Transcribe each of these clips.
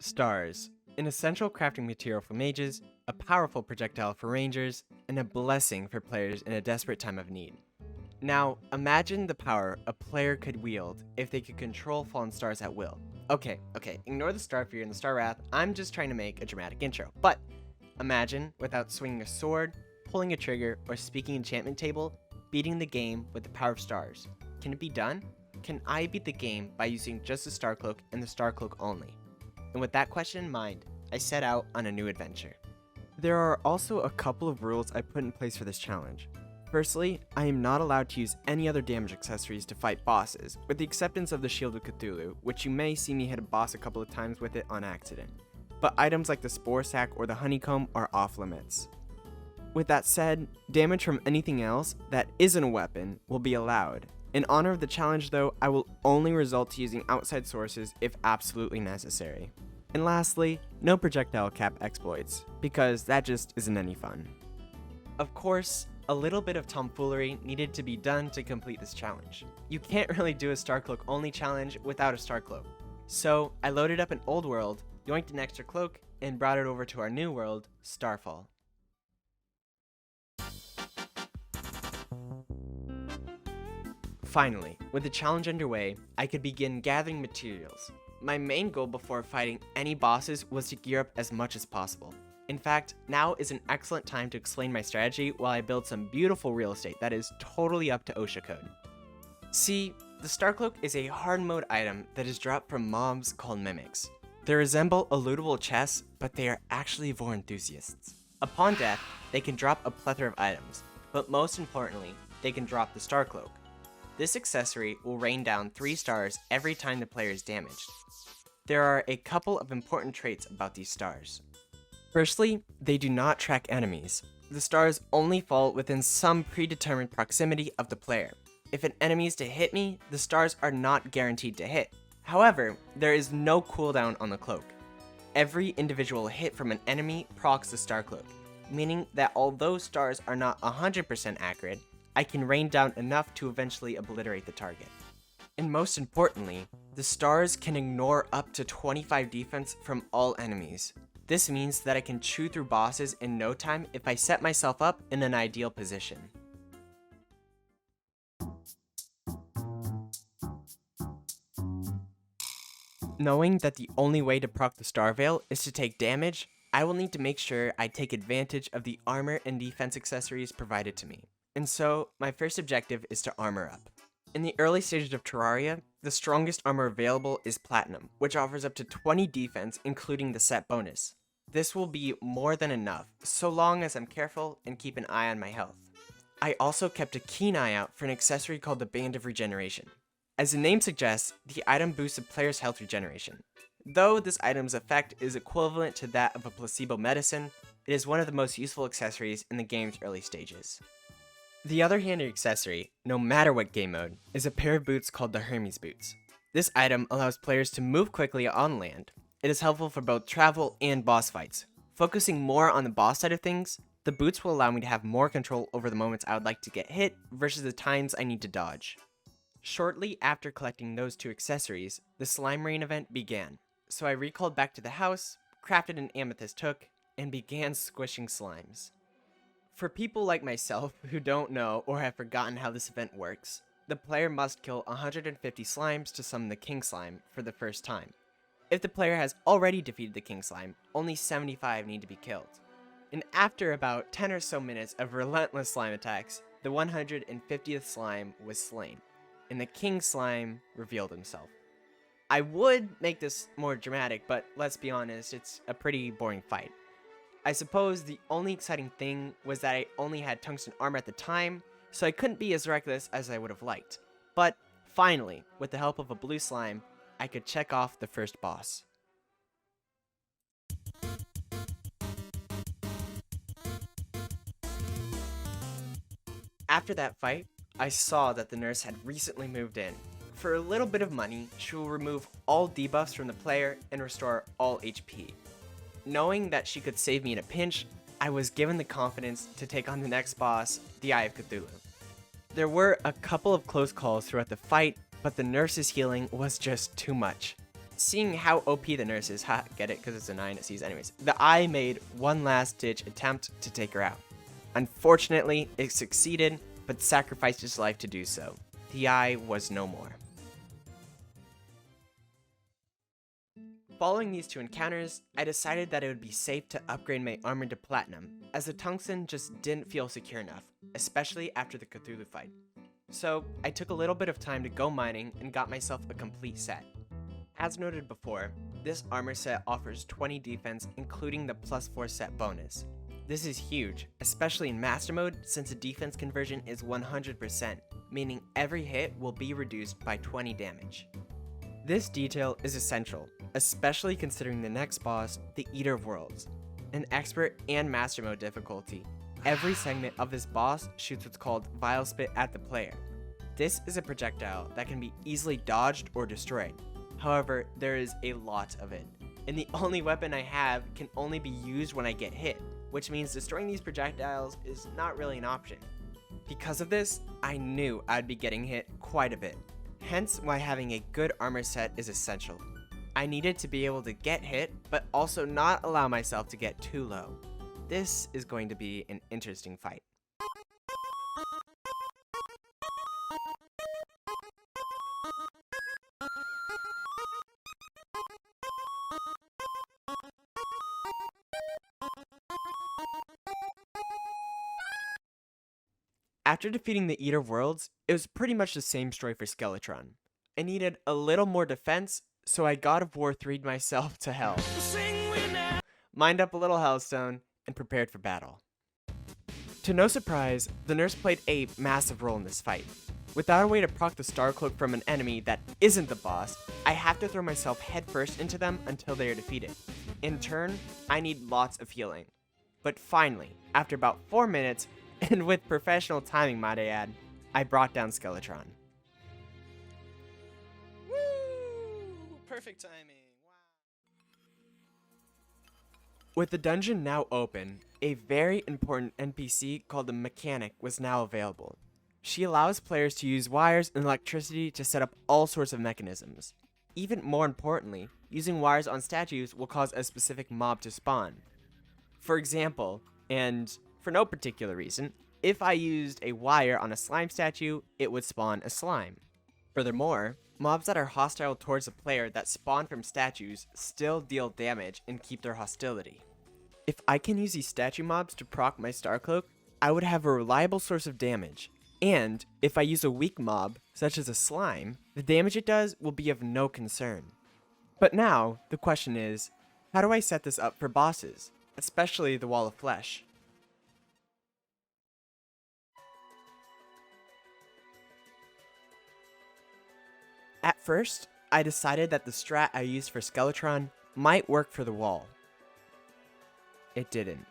Stars, an essential crafting material for mages, a powerful projectile for rangers, and a blessing for players in a desperate time of need. Now, imagine the power a player could wield if they could control fallen stars at will. Okay, ignore the star fear and the star wrath, I'm just trying to make a dramatic intro. But imagine, without swinging a sword, pulling a trigger, or speaking enchantment table, beating the game with the power of stars. Can it be done? Can I beat the game by using just the star cloak and the star cloak only? And with that question in mind, I set out on a new adventure. There are also a couple of rules I put in place for this challenge. Firstly, I am not allowed to use any other damage accessories to fight bosses, with the acceptance of the Shield of Cthulhu, which you may see me hit a boss a couple of times with it on accident. But items like the Spore Sack or the Honeycomb are off limits. With that said, damage from anything else that isn't a weapon will be allowed. In honor of the challenge though, I will only resort to using outside sources if absolutely necessary. And lastly, no projectile cap exploits, because that just isn't any fun. Of course, a little bit of tomfoolery needed to be done to complete this challenge. You can't really do a Starcloak only challenge without a Starcloak. So I loaded up an old world, yoinked an extra cloak, and brought it over to our new world, Starfall. Finally, with the challenge underway, I could begin gathering materials. My main goal before fighting any bosses was to gear up as much as possible. In fact, now is an excellent time to explain my strategy while I build some beautiful real estate that is totally up to OSHA code. See, the Starcloak is a hard mode item that is dropped from mobs called mimics. They resemble lootable chests, but they are actually vor enthusiasts. Upon death, they can drop a plethora of items, but most importantly, they can drop the Starcloak. This accessory will rain down 3 stars every time the player is damaged. There are a couple of important traits about these stars. Firstly, they do not track enemies. The stars only fall within some predetermined proximity of the player. If an enemy is to hit me, the stars are not guaranteed to hit. However, there is no cooldown on the cloak. Every individual hit from an enemy procs the star cloak, meaning that although stars are not 100% accurate, I can rain down enough to eventually obliterate the target. And most importantly, the stars can ignore up to 25 defense from all enemies. This means that I can chew through bosses in no time if I set myself up in an ideal position. Knowing that the only way to proc the Star Veil is to take damage, I will need to make sure I take advantage of the armor and defense accessories provided to me. And so, my first objective is to armor up. In the early stages of Terraria, the strongest armor available is Platinum, which offers up to 20 defense including the set bonus. This will be more than enough, so long as I'm careful and keep an eye on my health. I also kept a keen eye out for an accessory called the Band of Regeneration. As the name suggests, the item boosts a player's health regeneration. Though this item's effect is equivalent to that of a placebo medicine, it is one of the most useful accessories in the game's early stages. The other handy accessory, no matter what game mode, is a pair of boots called the Hermes Boots. This item allows players to move quickly on land. It is helpful for both travel and boss fights. Focusing more on the boss side of things, the boots will allow me to have more control over the moments I would like to get hit versus the times I need to dodge. Shortly after collecting those 2 accessories, the Slime Rain event began, so I recalled back to the house, crafted an amethyst hook, and began squishing slimes. For people like myself who don't know or have forgotten how this event works, the player must kill 150 slimes to summon the King Slime for the first time. If the player has already defeated the King Slime, only 75 need to be killed. And after about 10 or so minutes of relentless slime attacks, the 150th slime was slain, and the King Slime revealed himself. I would make this more dramatic, but let's be honest, it's a pretty boring fight. I suppose the only exciting thing was that I only had tungsten armor at the time, so I couldn't be as reckless as I would have liked. But finally, with the help of a blue slime, I could check off the first boss. After that fight, I saw that the nurse had recently moved in. For a little bit of money, she will remove all debuffs from the player and restore all HP. Knowing that she could save me in a pinch, I was given the confidence to take on the next boss, the Eye of Cthulhu. There were a couple of close calls throughout the fight, but the nurse's healing was just too much. Seeing how OP the nurse is, get it because it's a 9 it sees anyways, the eye made one last ditch attempt to take her out. Unfortunately, it succeeded, but sacrificed its life to do so. The eye was no more. Following these two encounters, I decided that it would be safe to upgrade my armor to platinum, as the tungsten just didn't feel secure enough, especially after the Cthulhu fight. So I took a little bit of time to go mining and got myself a complete set. As noted before, this armor set offers 20 defense, including the +4 set bonus. This is huge, especially in Master Mode, since the defense conversion is 100%, meaning every hit will be reduced by 20 damage. This detail is essential, especially considering the next boss, the Eater of Worlds. An expert and Master Mode difficulty, every segment of this boss shoots what's called Vile Spit at the player. This is a projectile that can be easily dodged or destroyed. However, there is a lot of it, and the only weapon I have can only be used when I get hit, which means destroying these projectiles is not really an option. Because of this, I knew I'd be getting hit quite a bit, hence why having a good armor set is essential. I needed to be able to get hit, but also not allow myself to get too low. This is going to be an interesting fight. After defeating the Eater of Worlds, it was pretty much the same story for Skeletron. I needed a little more defense, so I God of War 3'd myself to hell. Mined up a little hellstone, and prepared for battle. To no surprise, the nurse played a massive role in this fight. Without a way to proc the Star Cloak from an enemy that isn't the boss, I have to throw myself headfirst into them until they are defeated. In turn, I need lots of healing. But finally, after about 4 minutes, and with professional timing might I add, I brought down Skeletron. Woo! Perfect timing. Wow. With the dungeon now open, a very important NPC called the Mechanic was now available. She allows players to use wires and electricity to set up all sorts of mechanisms. Even more importantly, using wires on statues will cause a specific mob to spawn. For example, and for no particular reason, if I used a wire on a slime statue, it would spawn a slime. Furthermore, mobs that are hostile towards a player that spawn from statues still deal damage and keep their hostility. If I can use these statue mobs to proc my Star Cloak, I would have a reliable source of damage. And if I use a weak mob, such as a slime, the damage it does will be of no concern. But now, the question is, how do I set this up for bosses, especially the Wall of Flesh? At first, I decided that the strat I used for Skeletron might work for the wall. It didn't.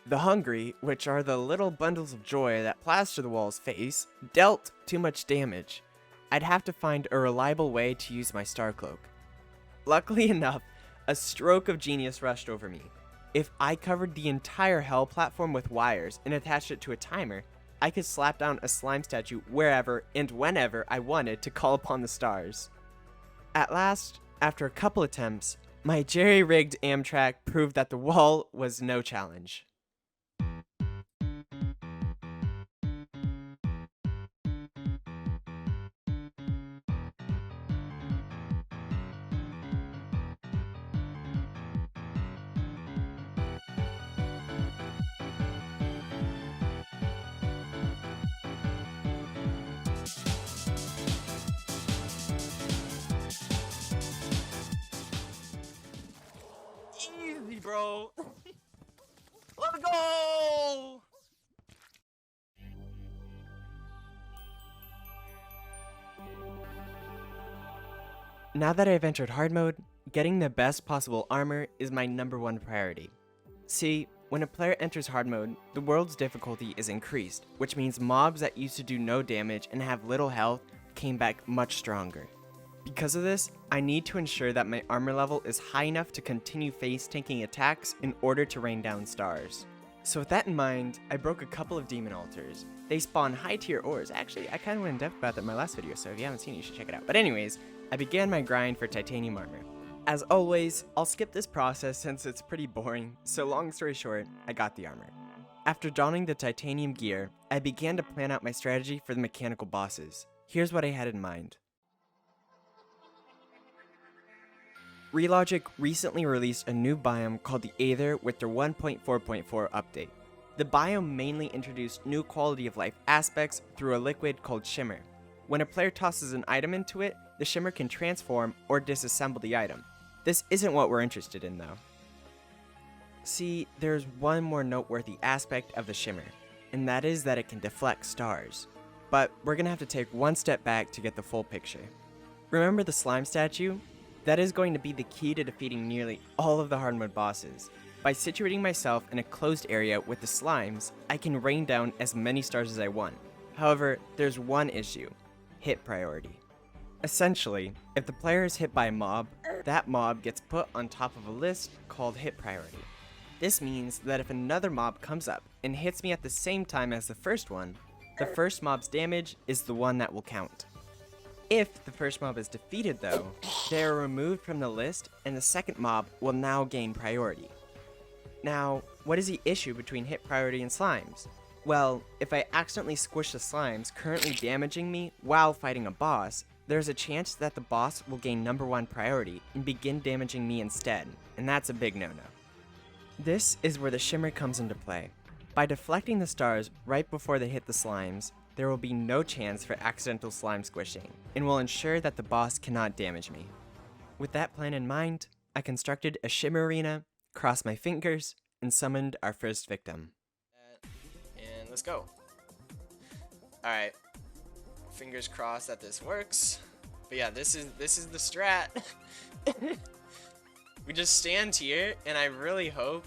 The Hungry, which are the little bundles of joy that plaster the wall's face, dealt too much damage. I'd have to find a reliable way to use my Star Cloak. Luckily enough, a stroke of genius rushed over me. If I covered the entire Hell platform with wires and attached it to a timer, I could slap down a slime statue wherever and whenever I wanted to call upon the stars. At last, after a couple attempts, my jerry-rigged Amtrak proved that the wall was no challenge. Easy, bro. Let's go. Now that I've entered hard mode, getting the best possible armor is my #1 priority. See, when a player enters hard mode, the world's difficulty is increased, which means mobs that used to do no damage and have little health came back much stronger. Because of this, I need to ensure that my armor level is high enough to continue face tanking attacks in order to rain down stars. So with that in mind, I broke a couple of demon altars. They spawn high tier ores. Actually, I kind of went in depth about that in my last video, so if you haven't seen it, you should check it out. But anyways, I began my grind for titanium armor. As always, I'll skip this process since it's pretty boring, so long story short, I got the armor. After donning the titanium gear, I began to plan out my strategy for the mechanical bosses. Here's what I had in mind. Relogic recently released a new biome called the Aether with their 1.4.4 update. The biome mainly introduced new quality of life aspects through a liquid called shimmer. When a player tosses an item into it, the shimmer can transform or disassemble the item. This isn't what we're interested in though. See, there's one more noteworthy aspect of the shimmer, and that is that it can deflect stars. But we're gonna have to take one step back to get the full picture. Remember the slime statue? That is going to be the key to defeating nearly all of the Hardmode bosses. By situating myself in a closed area with the slimes, I can rain down as many stars as I want. However, there's one issue: hit priority. Essentially, if the player is hit by a mob, that mob gets put on top of a list called hit priority. This means that if another mob comes up and hits me at the same time as the first one, the first mob's damage is the one that will count. If the first mob is defeated though, they are removed from the list and the second mob will now gain priority. Now, what is the issue between hit priority and slimes? Well, if I accidentally squish the slimes currently damaging me while fighting a boss, there's a chance that the boss will gain number 1 priority and begin damaging me instead, and that's a big no-no. This is where the shimmer comes into play. By deflecting the stars right before they hit the slimes, there will be no chance for accidental slime squishing, and will ensure that the boss cannot damage me. With that plan in mind, I constructed a shimmer arena, crossed my fingers, and summoned our first victim. And let's go. Alright. Fingers crossed that this works. But yeah, this is the strat. We just stand here, and I really hope...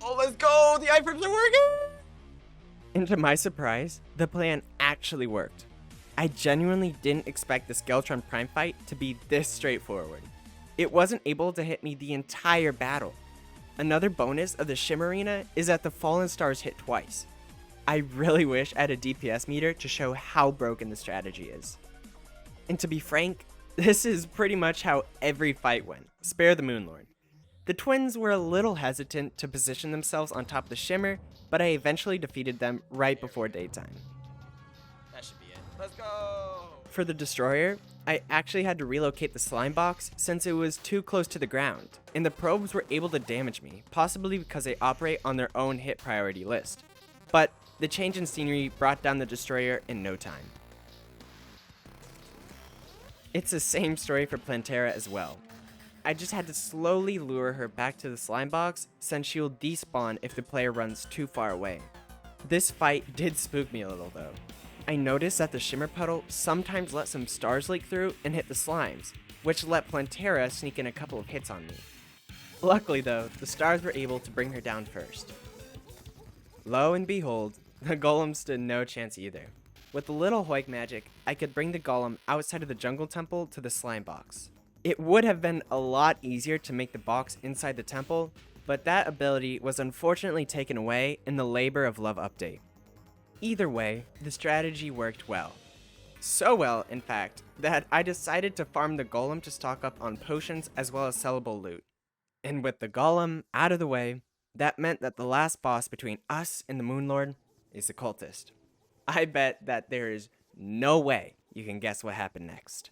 Oh, let's go! The iframes are working! And to my surprise, the plan actually worked. I genuinely didn't expect the Skeletron Prime fight to be this straightforward. It wasn't able to hit me the entire battle. Another bonus of the shimmer arena is that the fallen stars hit twice. I really wish I had a DPS meter to show how broken the strategy is. And to be frank, this is pretty much how every fight went. Spare the Moonlord. The twins were a little hesitant to position themselves on top of the shimmer, but I eventually defeated them right before daytime. That should be it. Let's go! For the destroyer, I actually had to relocate the slime box since it was too close to the ground, and the probes were able to damage me, possibly because they operate on their own hit priority list. But the change in scenery brought down the destroyer in no time. It's the same story for Plantera as well. I just had to slowly lure her back to the slime box since she will despawn if the player runs too far away. This fight did spook me a little though. I noticed that the shimmer puddle sometimes let some stars leak through and hit the slimes, which let Plantera sneak in a couple of hits on me. Luckily though, the stars were able to bring her down first. Lo and behold, the golem stood no chance either. With a little Hoik magic, I could bring the golem outside of the jungle temple to the slime box. It would have been a lot easier to make the box inside the temple, but that ability was unfortunately taken away in the Labor of Love update. Either way, the strategy worked well. So well, in fact, that I decided to farm the golem to stock up on potions as well as sellable loot. And with the golem out of the way, that meant that the last boss between us and the Moonlord is the Cultist. I bet that there is no way you can guess what happened next.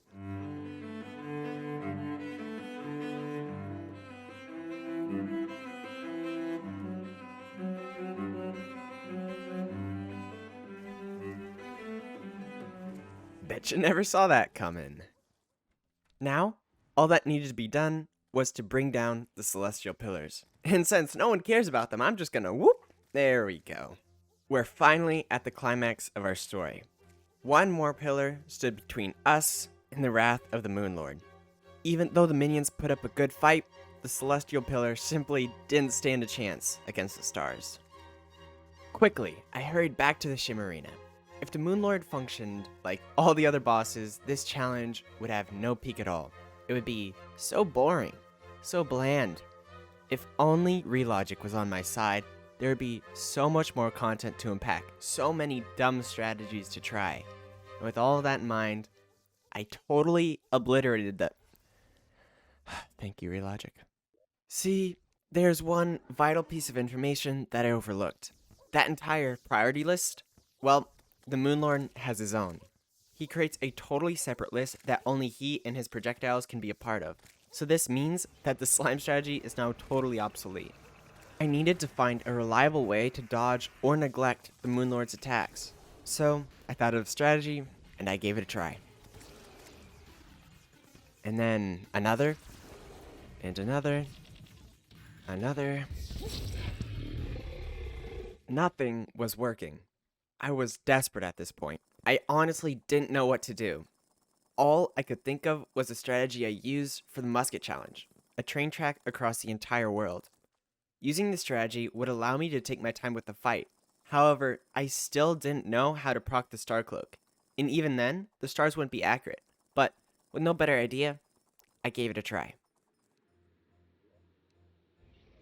Bet you never saw that coming. Now, all that needed to be done was to bring down the celestial pillars. And since no one cares about them, I'm just gonna whoop. There we go. We're finally at the climax of our story. One more pillar stood between us and the wrath of the Moonlord. Even though the minions put up a good fight, the celestial pillar simply didn't stand a chance against the stars. Quickly, I hurried back to the shimmer arena. If the Moonlord functioned like all the other bosses, this challenge would have no peak at all. It would be so boring, so bland. If only Relogic was on my side, there would be so much more content to unpack, so many dumb strategies to try. And with all of that in mind, I totally obliterated the... Thank you, Relogic. See, there's one vital piece of information that I overlooked. That entire priority list, well, the Moonlord has his own. He creates a totally separate list that only he and his projectiles can be a part of. So this means that the slime strategy is now totally obsolete. I needed to find a reliable way to dodge or neglect the Moonlord's attacks. So I thought of a strategy, and I gave it a try. And then another, and another. Nothing was working. I was desperate at this point. I honestly didn't know what to do. All I could think of was a strategy I used for the musket challenge, a train track across the entire world. Using this strategy would allow me to take my time with the fight. However, I still didn't know how to proc the star cloak, and even then, the stars wouldn't be accurate. But with no better idea, I gave it a try.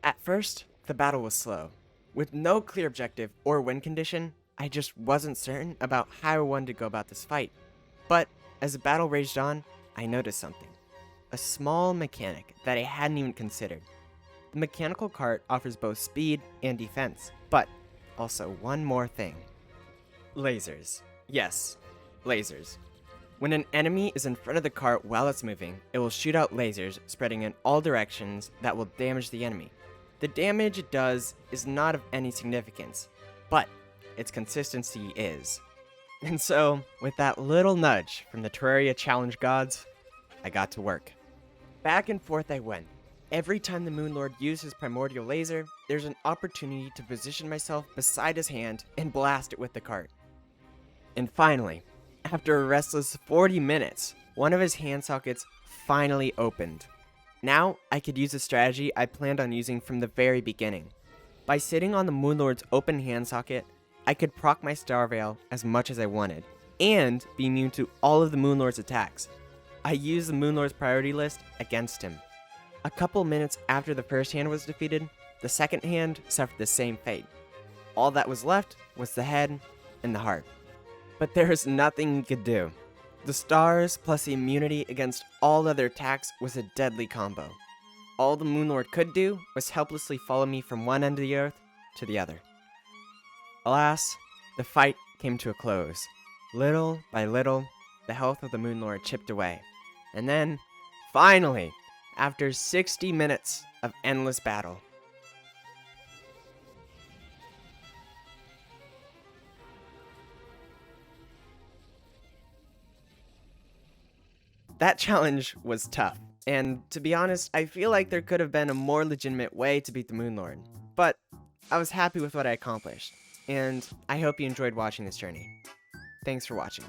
At first, the battle was slow. With no clear objective or win condition, I just wasn't certain about how I wanted to go about this fight. But as the battle raged on, I noticed something. A small mechanic that I hadn't even considered. The mechanical cart offers both speed and defense, but also one more thing. Lasers. Yes, lasers. When an enemy is in front of the cart while it's moving, it will shoot out lasers spreading in all directions that will damage the enemy. The damage it does is not of any significance, but its consistency is. And so, with that little nudge from the Terraria challenge gods, I got to work. Back and forth I went. Every time the Moonlord used his primordial laser, there's an opportunity to position myself beside his hand and blast it with the cart. And finally, after a restless 40 minutes, one of his hand sockets finally opened. Now, I could use a strategy I planned on using from the very beginning. By sitting on the Moonlord's open hand socket, I could proc my Star Veil as much as I wanted, and be immune to all of the Moonlord's attacks. I used the Moonlord's priority list against him. A couple minutes after the first hand was defeated, the second hand suffered the same fate. All that was left was the head and the heart. But there was nothing he could do. The stars plus the immunity against all other attacks was a deadly combo. All the Moonlord could do was helplessly follow me from one end of the earth to the other. Alas, the fight came to a close. Little by little, the health of the Moonlord chipped away. And then, finally, after 60 minutes of endless battle, that challenge was tough, and to be honest, I feel like there could have been a more legitimate way to beat the Moonlord, but I was happy with what I accomplished, and I hope you enjoyed watching this journey. Thanks for watching.